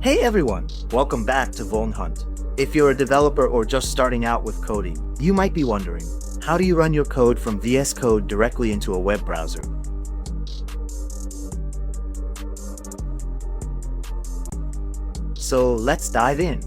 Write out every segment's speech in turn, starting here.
Hey everyone, welcome back to Hunt. If you're a developer or just starting out with coding, you might be wondering, how do you run your code from VS Code directly into a web browser? So let's dive in.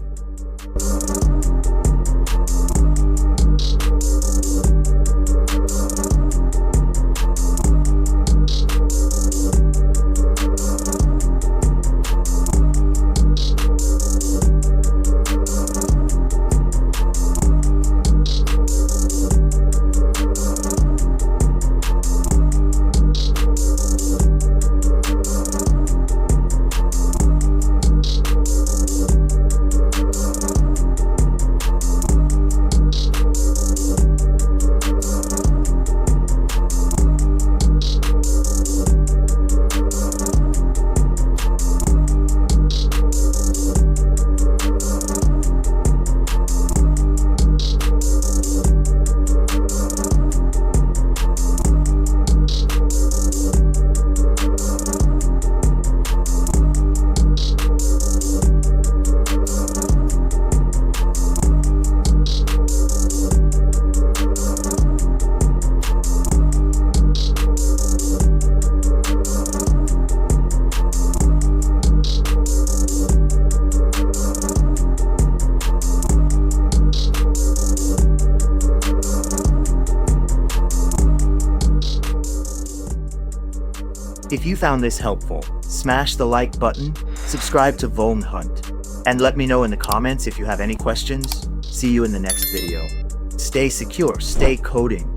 If you found this helpful, smash the like button, subscribe to Hunt, and let me know in the comments if you have any questions. See you in the next video. Stay secure, stay coding.